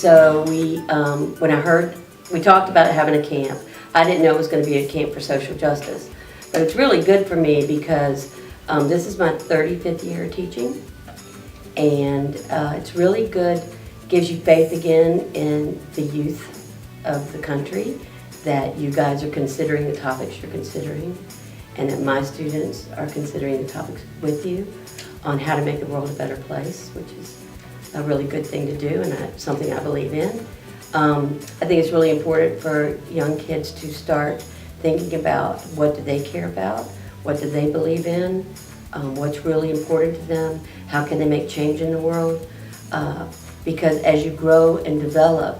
so when I heard, we talked about having a camp. I didn't know it was going to be a camp for social justice. But it's really good for me because this is my 35th year of teaching. And it's really good, gives you faith again in the youth of the country, that you guys are considering the topics you're considering, and that my students are considering the topics with you on how to make the world a better place, which is a really good thing to do, and something I believe in. I think it's really important for young kids to start thinking about what do they care about, what do they believe in, what's really important to them, how can they make change in the world, because as you grow and develop,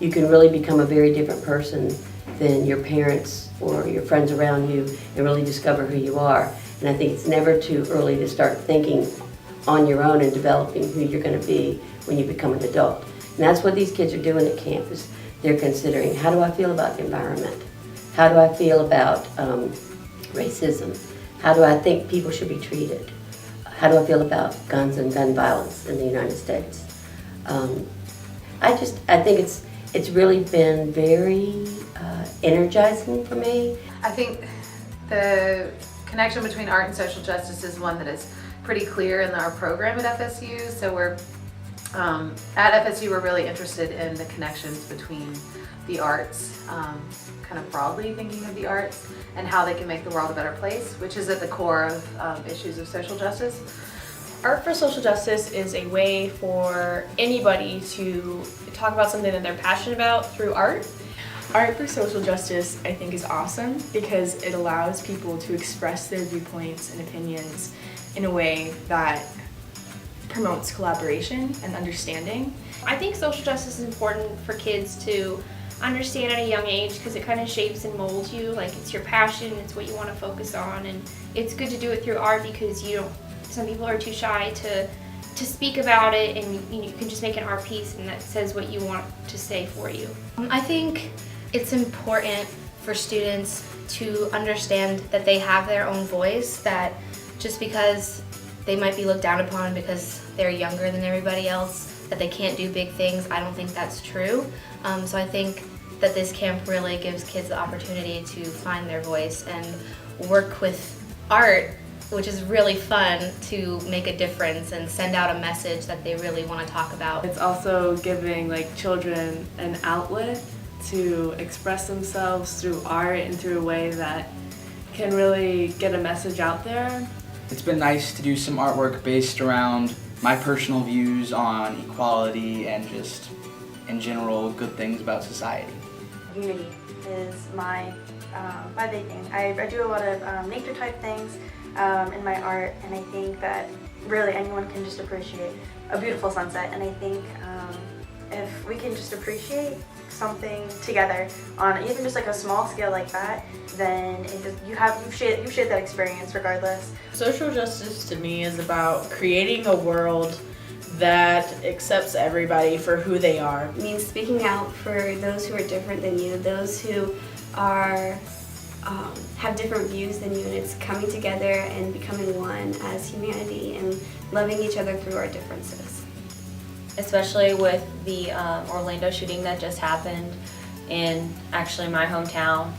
you can really become a very different person than your parents or your friends around you, and really discover who you are. And I think it's never too early to start thinking on your own and developing who you're going to be when you become an adult. And that's what these kids are doing at campus. They're considering, how do I feel about the environment? How do I feel about racism? How do I think people should be treated? How do I feel about guns and gun violence in the United States? I think it's really been very energizing for me. I think the connection between art and social justice is one that is pretty clear in our program at FSU. So we're at FSU, we're really interested in the connections between the arts, kind of broadly thinking of the arts and how they can make the world a better place, which is at the core of issues of social justice. Art for social justice is a way for anybody to talk about something that they're passionate about through art. Art for social justice, I think, is awesome because it allows people to express their viewpoints and opinions in a way that promotes collaboration and understanding. I think social justice is important for kids to understand at a young age because it kind of shapes and molds you. Like, it's your passion, it's what you want to focus on, and it's good to do it through art because some people are too shy to speak about it, and you can just make an art piece and that says what you want to say for you. I think it's important for students to understand that they have their own voice, that just because they might be looked down upon because they're younger than everybody else, that they can't do big things. I don't think that's true. So I think that this camp really gives kids the opportunity to find their voice and work with art, which is really fun, to make a difference and send out a message that they really want to talk about. It's also giving children an outlet to express themselves through art and through a way that can really get a message out there. It's been nice to do some artwork based around my personal views on equality and just, in general, good things about society. Unity is my big thing. I do a lot of nature type things in my art, and I think that really anyone can just appreciate a beautiful sunset. And I think if we can just appreciate something together on even just a small scale like that, then you've shared that experience regardless. Social justice to me is about creating a world that accepts everybody for who they are. It means speaking out for those who are different than you, those who are have different views than you, and it's coming together and becoming one as humanity and loving each other through our differences. Especially with the Orlando shooting that just happened in actually my hometown.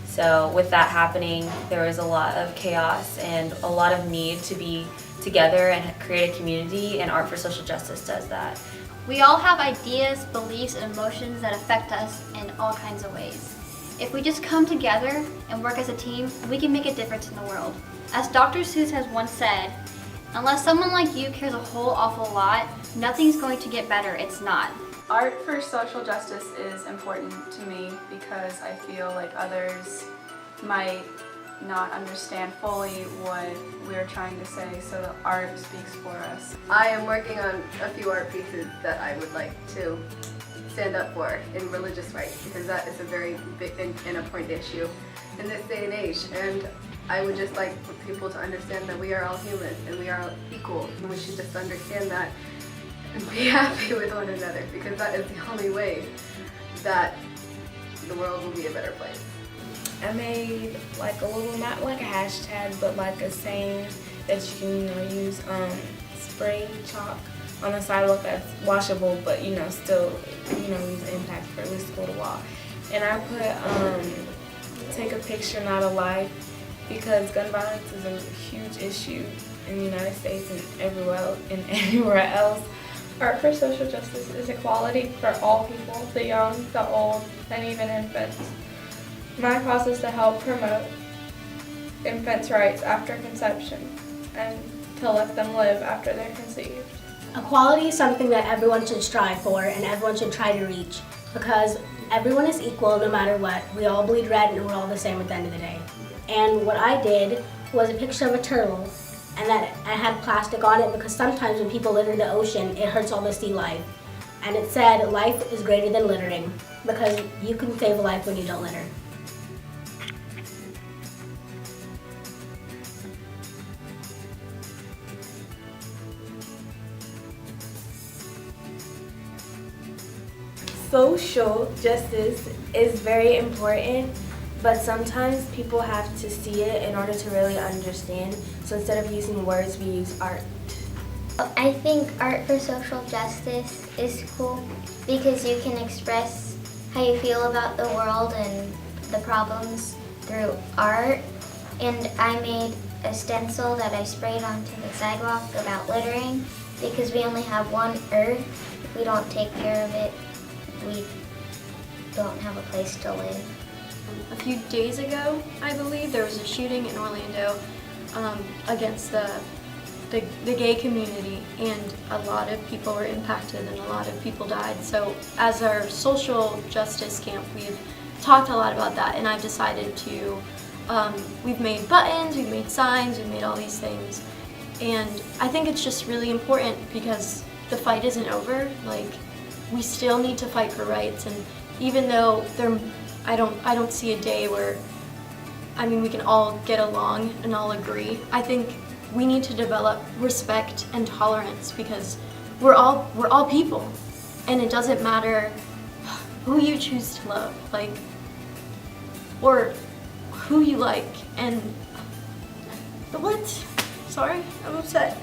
So with that happening, there was a lot of chaos and a lot of need to be together and create a community, and Art for Social Justice does that. We all have ideas, beliefs, and emotions that affect us in all kinds of ways. If we just come together and work as a team, we can make a difference in the world. As Dr. Seuss has once said, unless someone like you cares a whole awful lot, nothing's going to get better. It's not. Art for social justice is important to me because I feel like others might not understand fully what we're trying to say, so the art speaks for us. I am working on a few art pieces that I would like to stand up for in religious rights, because that is a very big and important issue in this day and age. And I would just like for people to understand that we are all human and we are all equal, and we should just understand that and be happy with one another, because that is the only way that the world will be a better place. I made a little, not a hashtag, but a saying that you can use spray chalk on the sidewalk that's washable, but still, leaves an impact for at least a little while. And I put take a picture, not a life, because gun violence is a huge issue in the United States and everywhere else. Art for social justice is equality for all people, the young, the old, and even infants. My cause is to help promote infants' rights after conception and to let them live after they're conceived. Equality is something that everyone should strive for and everyone should try to reach, because everyone is equal no matter what. We all bleed red and we're all the same at the end of the day. And what I did was a picture of a turtle, and that I had plastic on it because sometimes when people litter the ocean, it hurts all the sea life. And it said, life is greater than littering, because you can save a life when you don't litter. Social justice is very important, but sometimes people have to see it in order to really understand. So instead of using words, we use art. I think art for social justice is cool because you can express how you feel about the world and the problems through art. And I made a stencil that I sprayed onto the sidewalk about littering, because we only have one earth. If we don't take care of it, we don't have a place to live. A few days ago, I believe, there was a shooting in Orlando against the gay community, and a lot of people were impacted and a lot of people died. So as our social justice camp, we've talked a lot about that, and I've decided to, we've made buttons, we've made signs, we've made all these things. And I think it's just really important because the fight isn't over. Like, we still need to fight for rights, and even though I don't see a day where, we can all get along and all agree. I think we need to develop respect and tolerance because we're all people, and it doesn't matter who you choose to love, or who you like, and what? Sorry, I'm upset.